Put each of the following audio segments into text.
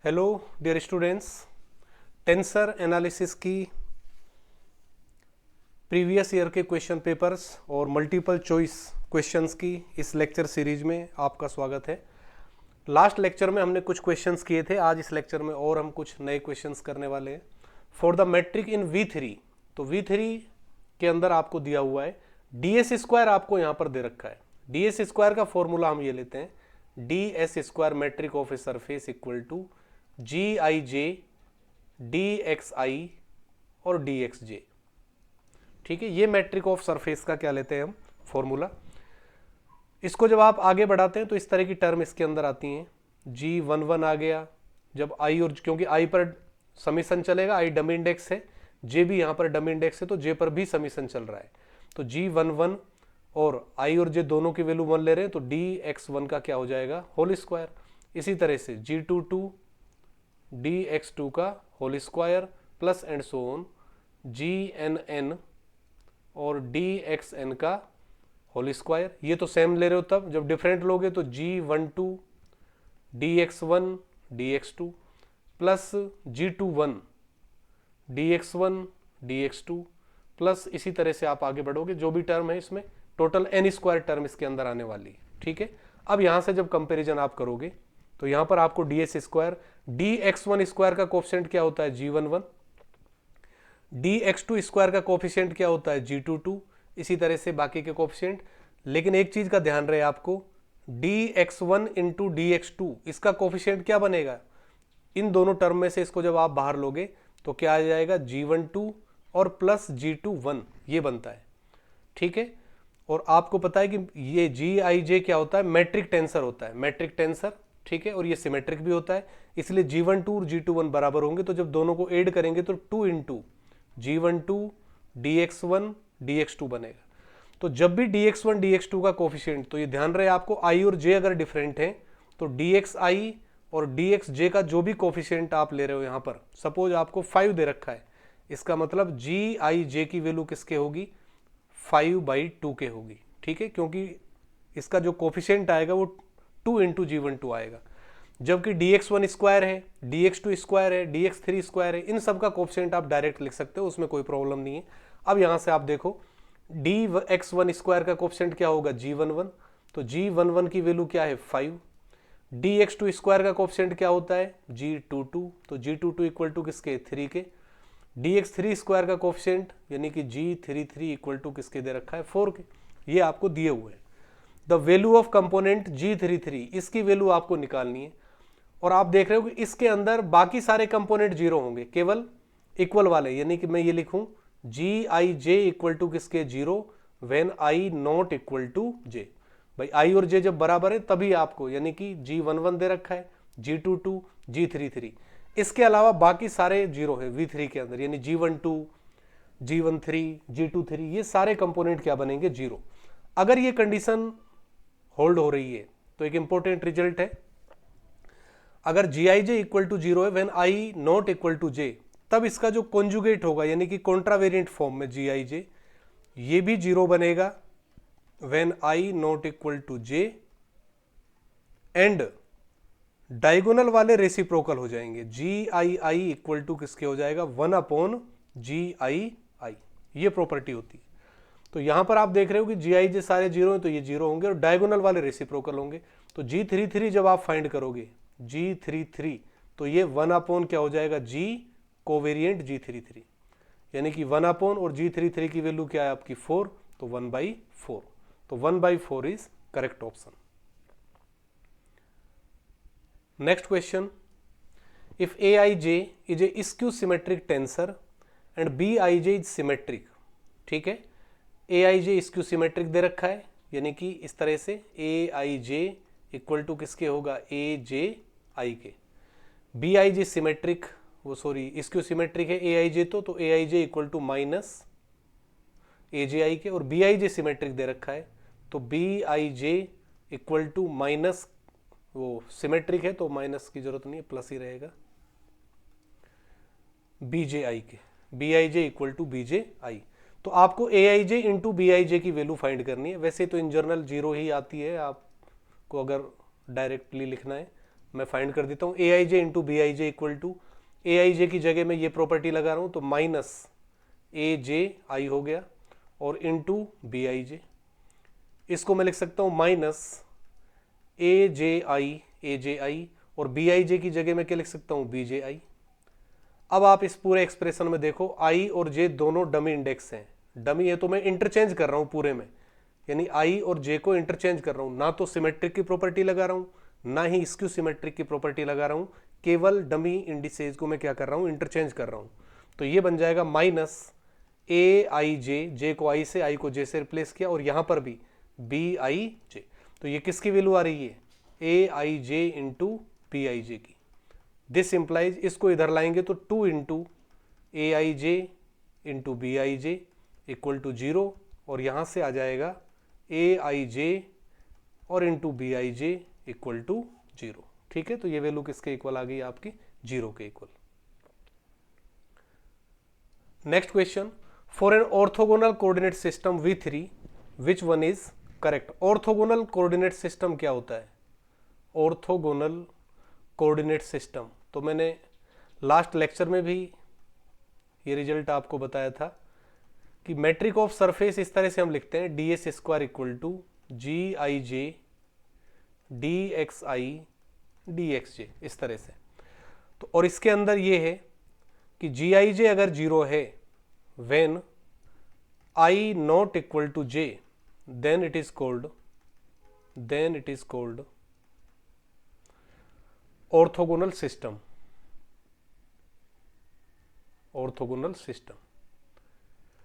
Hello dear students, tensor analysis की previous year के question papers और मल्टीपल चॉइस क्वेश्चंस की इस लेक्चर सीरीज में आपका स्वागत है। लास्ट लेक्चर में हमने कुछ क्वेश्चंस किए थे, आज इस लेक्चर में और हम कुछ नए क्वेश्चंस करने वाले हैं। For the matric in V3, तो V3 के अंदर आपको दिया हुआ है ds स्क्वायर, आपको यहाँ पर दे रखा है। ds स्क्वायर का फॉर्मूला हम ये लेते हैं, ds square metric of a surface equal to GIJ DXI और DXJ। ठीक है, ये मैट्रिक ऑफ सरफेस का क्या लेते हैं हम फॉर्मूला। इसको जब आप आगे बढ़ाते हैं तो इस तरह की टर्म इसके अंदर आती हैं। G11 आ गया, जब I और क्योंकि I पर समीशन चलेगा, I डमी इंडेक्स है, J भी यहाँ पर डमी इंडेक्स है, तो J पर भी समीशन चल रहा है। तो G11 और I और J दोनों की वैल्यू 1 ले रहे हैं, तो DX1 का क्या हो जाएगा, होल स्क्वायर। इसी तरह से G22 DX2 का whole square plus and so on GNN और DXN का होल स्क्वायर। ये तो सेम ले रहे हो, तब जब डिफरेंट लोगे तो G12 DX1 DX2 plus G21 DX1 DX2 plus इसी तरह से आप आगे बढ़ोगे, जो भी टर्म है इसमें टोटल n स्क्वायर टर्म इसके अंदर आने वाली है। ठीक है, अब यहां से जब कंपैरिजन आप करोगे तो यहां पर आपको ds स्क्वायर, dx1 स्क्वायर का कोफिशिएंट क्या होता है G11, dx2 स्क्वायर का कोफिशिएंट क्या होता है G22, इसी तरह से बाकी के कोफिशिएंट। लेकिन एक चीज का ध्यान रहे आपको, dx1 इंटू dx2 इसका कोफिशिएंट क्या बनेगा, इन दोनों टर्म में से इसको जब आप बाहर लोगे तो क्या आ जाएगा, G12 और प्लस G21 ये बनता है। ठीक है, और आपको पता है कि ये GIJ क्या होता है, मैट्रिक टेंसर होता है, मैट्रिक टेंसर। ठीक है, और ये सिमेट्रिक भी होता है, इसलिए G12 और G21 बराबर होंगे, तो जब दोनों को ऐड करेंगे तो 2 इंटू G12 DX1 DX2 बनेगा। तो जब भी DX1 DX2 का कोफिशिएंट, तो ये ध्यान रहे आपको, I और J अगर डिफरेंट हैं तो DXI और DXJ का जो भी कोफिशिएंट आप ले रहे हो, यहां पर सपोज आपको 5 दे रखा है, इसका मतलब GIJ की वैल्यू किसके होगी, 5/2 के होगी। ठीक है, क्योंकि इसका जो कोफिशिएंट आएगा वो 2 इंटू G12 आएगा। जबकि DX1 स्क्वायर है, DX2 स्क्वायर है, DX3 स्क्वायर है, इन सब का कोफिशिएंट आप डायरेक्ट लिख सकते हो, उसमें कोई प्रॉब्लम नहीं है। अब यहां से आप देखो, DX1 स्क्वायर का कोफिशिएंट क्या होगा G11, तो G11 की वैल्यू क्या है 5। DX2 स्क्वायर का कोफिशिएंट क्या होता है G22, तो G22 इक्वल टू किसके, 3 के। DX3 स्क्वायर का कोफिशिएंट यानी कि G33 इक्वल टू किसके दे रखा है, 4 के। ये आपको दिए हुए हैं। The value of component G33, इसकी वैल्यू आपको निकालनी है। और आप देख रहे हो कि इसके अंदर बाकी सारे कंपोनेंट जीरो होंगे, केवल इक्वल वाले, यानी कि मैं ये लिखूं GIJ इक्वल टू किसके, 0 when I not equal to J। भाई I और J जब बराबर है तभी आपको, यानी कि G11 दे रखा है, G22 G33, इसके अलावा बाकी सारे जीरो है V3 के अंदर, यानी G12 G13 G23 ये सारे कंपोनेंट क्या बनेंगे, जीरो। अगर ये कंडीशन होल्ड हो रही है तो एक इंपॉर्टेंट रिजल्ट है, अगर GIJ इक्वल टू 0 है when I not equal to J, तब इसका जो कॉन्जुगेट होगा यानी कि कॉन्ट्रावेरिएंट फॉर्म में GIJ, ये भी 0 बनेगा when I not equal to J, and diagonal वाले रेसिप्रोकल हो जाएंगे, GII इक्वल टू किसके हो जाएगा, 1/GII। ये प्रॉपर्टी होती है। तो यहां पर आप देख रहे हो कि GIJ सारे जीरो हैं, तो ये जीरो होंगे और डायगोनल वाले रेसिप्रोकल होंगे। तो G33 जब आप फाइंड करोगे G33, तो ये 1/ क्या हो जाएगा, G कोवेरिएंट G33, यानी कि 1/ और G33 की वैल्यू क्या है आपकी 4, तो 1/4, तो 1/4 is correct option. Next question, if AIJ is A skew symmetric tensor and BIJ is symmetric. ठीक है, AIJ स्क्यू सिमेट्रिक दे रखा है, यानी कि इस तरह से AIJ इक्वल टू किसके होगा, AJI के। BIJ सिमेट्रिक, वो सॉरी स्क्यू सिमेट्रिक है AIJ, तो AIJ equal to minus AJI k, और BIJ सिमेट्रिक दे रखा है, तो BIJ इक्वल टू माइनस, वो सिमेट्रिक है तो माइनस की जरूरत नहीं है, प्लस ही रहेगा, BJI के, BIJ इक्वल टू BJI। तो आपको AIJ इंटू BIJ की वैल्यू फाइंड करनी है। वैसे तो इन जनरल जीरो ही आती है आपको अगर डायरेक्टली लिखना है, मैं फाइंड कर देता हूँ। A I J into B I J equal to, A I J की जगह में ये प्रॉपर्टी लगा रहा हूँ तो माइनस ए जे आई हो गया और इंटू बी आई जे, इसको मैं लिख सकता हूँ माइनस ए जे आई और बी आई जे की जगह में क्या लिख सकता हूँ बी जे आई। अब आप इस पूरे एक्सप्रेशन में देखो आई और जे दोनों डमी इंडेक्स हैं, डमी है तो मैं इंटरचेंज कर रहा हूँ पूरे में, यानी आई और जे को इंटरचेंज कर रहा हूँ, ना तो सिमेट्रिक की प्रॉपर्टी लगा रहा हूँ ना ही स्क्यू सिमेट्रिक की प्रॉपर्टी लगा रहा हूँ, केवल डमी इंडिसेज को मैं क्या कर रहा हूँ इंटरचेंज कर रहा हूँ। तो ये बन जाएगा माइनस ए आई जे, जे को आई से आई को जे से रिप्लेस किया और यहाँ पर भी बी आई जे, तो ये किसकी वैल्यू आ रही है ए I J into B I J की। दिस इंप्लाइज, इसको इधर लाएंगे तो 2 into A I J into B I J equal to 0 और यहाँ से आ जाएगा ए आई जे और into B I J equal to 0। ठीक है, तो ये वैल्यू किसके इक्वल आ गई आपकी 0 के equal. Next question, for an orthogonal coordinate system V3 which one is correct. Orthogonal coordinate system क्या होता है, ऑर्थोगोनल कोऑर्डिनेट सिस्टम, तो मैंने लास्ट लेक्चर में भी ये रिजल्ट आपको बताया था कि मैट्रिक ऑफ सरफेस इस तरह से हम लिखते हैं D S square equal to G I J D X I D X J, इस तरह से। तो और इसके अंदर ये है कि जी आई जे अगर 0 है when I not equal to J then it is called orthogonal system, orthogonal system.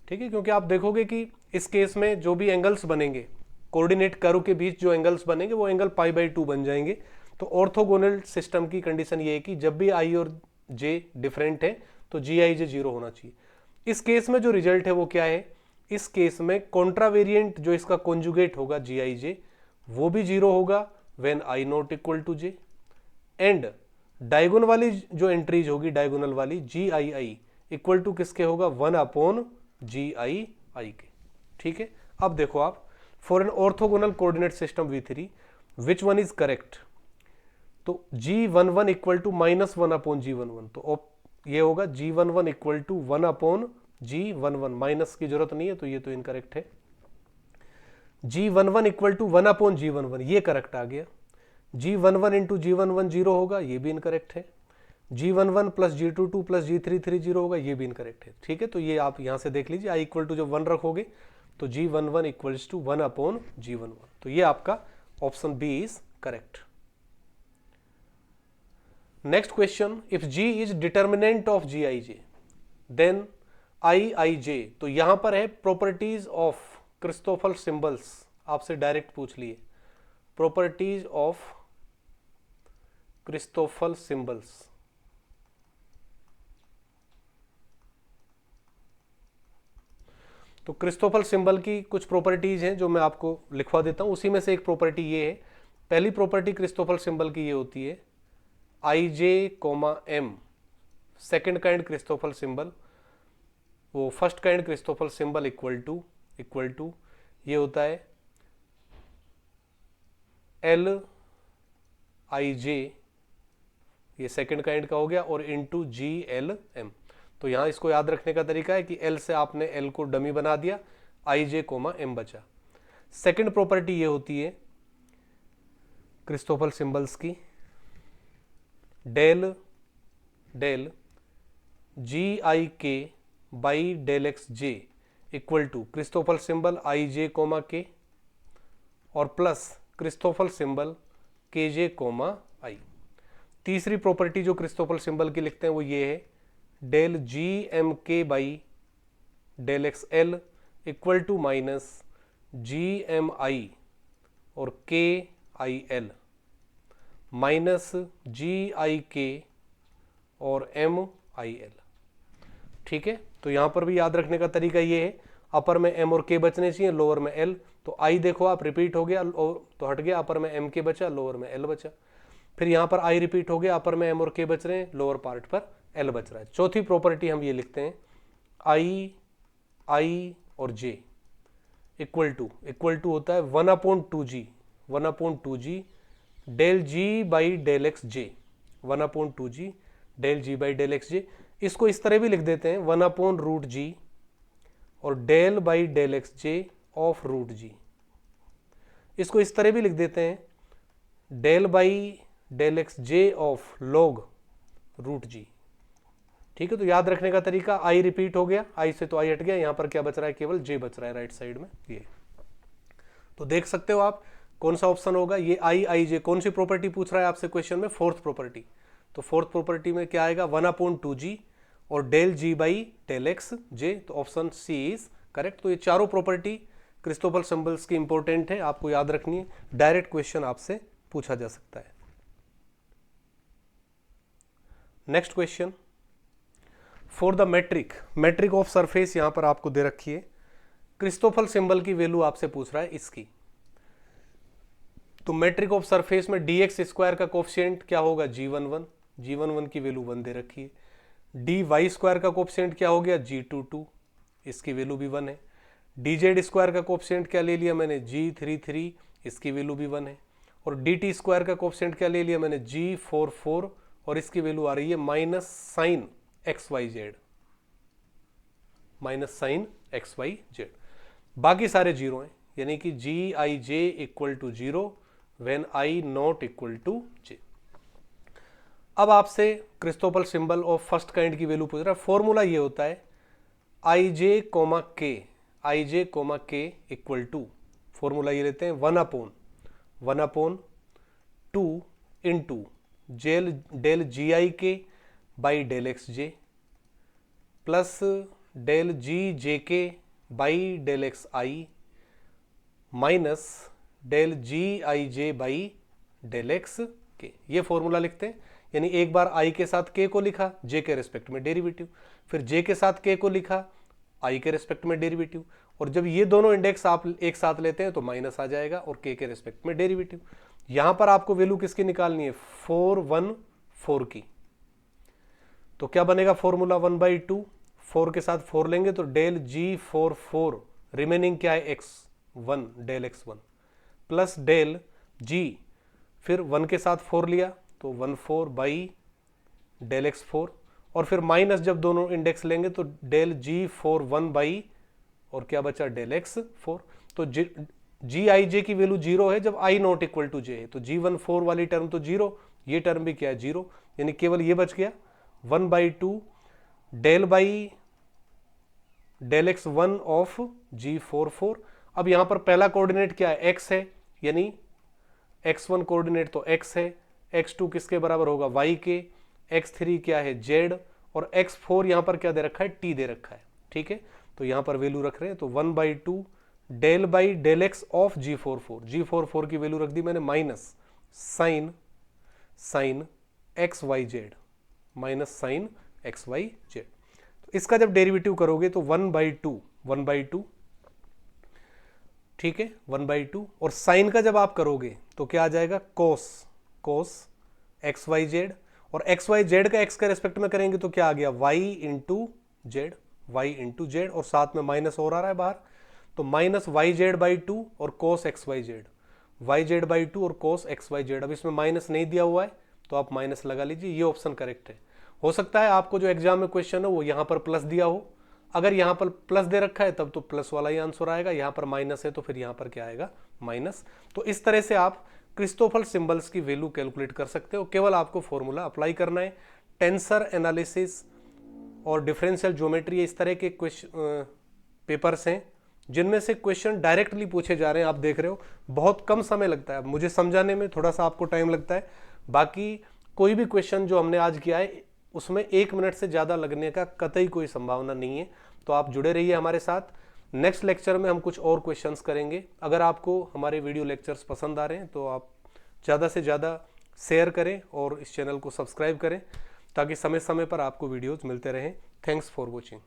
ठीक है, क्योंकि आप देखोगे कि इस केस में जो भी एंगल्स बनेंगे कोऑर्डिनेट कर्व के बीच जो एंगल्स बनेंगे वो एंगल π/2 बन जाएंगे। तो ऑर्थोगोनल सिस्टम की कंडीशन ये है कि जब भी आई और जे डिफरेंट है तो जी आई जे 0 होना चाहिए। इस केस में जो रिजल्ट है वो क्या है, इस केस में कॉन्ट्रावेरिएंट जो इसका कॉन्जुगेट होगा जी आई जे वो भी 0 होगा when I not equal to J, and diagonal वाली जो एंट्रीज होगी डायगोनल वाली जी आई आई इक्वल टू किसके होगा 1 जी आई आई के। ठीक है, अब देखो आप for an orthogonal coordinate system V3 which one is correct, तो G11 इक्वल टू -1 G11, तो ये होगा G11 equal to 1 G11, minus की जरूरत नहीं है तो ये तो इनकरेक्ट है। G11 इक्वल टू 1 G11 ये करेक्ट आ गया। G11 इंटू G11 0 होगा, ये भी इनकरेक्ट है। G11 plus G22 plus G33 0 होगा, ये भी इनकरेक्ट है। ठीक है, तो ये आप यहां से देख लीजिए, आई इक्वल टू जब 1 रखोगे तो G11 इक्वल्स टू 1 G11, तो ये आपका option B is correct. Next question, if G is determinant of G I J then I I J, तो यहां पर है प्रॉपर्टीज ऑफ क्रिस्टोफल सिंबल्स, आपसे डायरेक्ट पूछ लिए प्रॉपर्टीज ऑफ क्रिस्टोफल सिंबल्स। तो क्रिस्टोफल सिंबल की कुछ प्रॉपर्टीज हैं जो मैं आपको लिखवा देता हूं, उसी में से एक प्रॉपर्टी ये है। पहली प्रॉपर्टी क्रिस्टोफल सिंबल की ये होती है I J comma M, second kind Christoffel symbol, वो first kind Christoffel symbol equal to ये होता है एल आई जे, ये सेकेंड काइंड का हो गया, और इंटू जी एल एम। तो यहां इसको याद रखने का तरीका है कि एल से आपने एल को डमी बना दिया, आई जे कोमा एम बचा। सेकेंड प्रॉपर्टी ये होती है क्रिस्टोफल सिंबल्स की del G I K by del X J equal to Christoffel symbol I J comma K और प्लस क्रिस्टोफल सिंबल के जे कोमा आई। तीसरी प्रॉपर्टी जो क्रिस्टोफल सिंबल की लिखते हैं वो ये है del G M K by del X L equal to minus G M I और K I L minus ji I के और एम आई एल। ठीक है, तो यहां पर भी याद रखने का तरीका ये है, अपर में एम और के बचने चाहिए, लोअर में एल। तो आई देखो आप रिपीट हो गया तो हट गया, अपर में एम के बचा, लोअर में एल बचा। फिर यहां पर आई रिपीट हो गया, अपर में एम और के बच रहे हैं, लोअर पार्ट पर एल बच रहा है। चौथी प्रॉपर्टी हम ये लिखते हैं आई और जे इक्वल टू होता है 1/2G del G by del X J, 1/2g del G by del X J. इसको इस तरह भी लिख देते हैं 1/√g और del by del X J of root G. इसको इस तरह भी लिख देते हैं del by del X J of log root G. ठीक है, तो याद रखने का तरीका, आई रिपीट हो गया, आई से तो आई हट गया, यहां पर क्या बच रहा है, केवल जे बच रहा है राइट साइड में ये। तो देख सकते हो आप कौन सा ऑप्शन होगा, ये आई जे कौन सी प्रॉपर्टी पूछ रहा है आपसे क्वेश्चन में, फोर्थ प्रॉपर्टी। तो फोर्थ प्रॉपर्टी में क्या आएगा 1/2g और del G by del X J, तो ऑप्शन सी इज करेक्ट। तो ये चारों प्रॉपर्टी क्रिस्टोफल सिंबल्स की इंपॉर्टेंट है, आपको याद रखनी है, डायरेक्ट क्वेश्चन आपसे पूछा जा सकता है। Next question, for the metric of surface यहां पर आपको दे रखी है, क्रिस्टोफल सिंबल की वैल्यू आपसे पूछ रहा है इसकी। तो मेट्रिक ऑफ सरफेस में dx स्क्वायर का कोफिशिएंट क्या होगा g11 की वैल्यू 1 दे रखी है। dy स्क्वायर का कोफिशिएंट क्या हो गया g22, इसकी वैल्यू भी 1 है। dz स्क्वायर का कोफिशिएंट क्या ले लिया मैंने g33, इसकी वैल्यू भी 1 है। और dt स्क्वायर का कोफिशिएंट क्या ले लिया मैंने g44 और इसकी वैल्यू आ रही है माइनस साइन xyz। बाकी सारे जीरो हैं, यानी कि gij equal to 0 when i not equal to j। अब आपसे Christoffel symbol of first kind की वैल्यू पूछ रहा है। फॉर्मूला ये होता है ij, k equal to, formula ये लेते हैं 1/2 into del G I K by del X J plus del G J K by del X I minus del G I J by del X K. ये formula लिखते हैं, यानी एक बार आई के साथ के को लिखा जे के रेस्पेक्ट में डेरिवेटिव, फिर जे के साथ के को लिखा आई के रेस्पेक्ट में डेरिवेटिव, और जब ये दोनों इंडेक्स आप एक साथ लेते हैं तो माइनस आ जाएगा और के रेस्पेक्ट में डेरिवेटिव। यहां पर आपको वैल्यू किसकी निकालनी है 414 की। तो क्या बनेगा फॉर्मूला 1/2, 4 के साथ 4 लेंगे तो डेल g44, रिमेनिंग क्या है x1 del x1 plus del g, फिर 1 के साथ 4 लिया तो 14 बाई डेल x4, और फिर माइनस जब दोनों इंडेक्स लेंगे तो डेल g41 बाई और क्या बचा डेल x4। तो gij की वैल्यू 0 है जब i not equal to j है, तो g14 वाली टर्म तो 0, ये टर्म भी क्या है 0, यानी केवल ये बच गया 1/2 del by del x1 of g44। अब यहां पर पहला कोऑर्डिनेट क्या है x है, यानी x1 कोऑर्डिनेट तो x है, x2 किसके बराबर होगा y के, x3 क्या है z, और x4 यहां पर क्या दे रखा है t दे रखा है। ठीक है, तो यहां पर वैल्यू रख रहे हैं, तो 1/2 del by del X of g44 की वैल्यू रख दी मैंने minus sine xyz, minus sine xyz। तो इसका जब डेरिवेटिव करोगे तो 1/2, ठीक है 1/2, और साइन का जब आप करोगे तो क्या आ जाएगा cos xyz, और xyz का x के रेस्पेक्ट में करेंगे तो क्या आ गया y इंटू जेड, और साथ में माइनस और आ रहा है बाहर, तो माइनस yz/2 और cos xyz और cos xyz। अब इसमें माइनस नहीं दिया हुआ है तो आप माइनस लगा लीजिए, ये ऑप्शन करेक्ट है। हो सकता है आपको जो एग्जाम में क्वेश्चन है वो यहां पर प्लस दिया हो, अगर यहां पर प्लस दे रखा है तब तो प्लस वाला ही आंसर आएगा, यहां पर माइनस है तो फिर यहां पर क्या आएगा माइनस। तो इस तरह से आप क्रिस्टोफल सिंबल्स की वैल्यू कैलकुलेट कर सकते हो, केवल आपको फॉर्मूला अप्लाई करना है। टेंसर एनालिसिस और डिफरेंशियल ज्योमेट्री इस तरह के क्वेश्चन पेपर्स हैं जिनमें से क्वेश्चन डायरेक्टली पूछे जा रहे हैं। आप देख रहे हो बहुत कम समय लगता है, मुझे समझाने में थोड़ा सा आपको टाइम लगता है, बाकी कोई भी क्वेश्चन जो हमने आज किया है उसमें 1 मिनट से ज़्यादा लगने का कतई कोई संभावना नहीं है। तो आप जुड़े रहिए हमारे साथ, नेक्स्ट लेक्चर में हम कुछ और क्वेश्चंस करेंगे। अगर आपको हमारे वीडियो लेक्चर्स पसंद आ रहे हैं तो आप ज़्यादा से ज़्यादा शेयर करें और इस चैनल को सब्सक्राइब करें ताकि समय समय पर आपको वीडियोज़ मिलते रहें। Thanks for watching.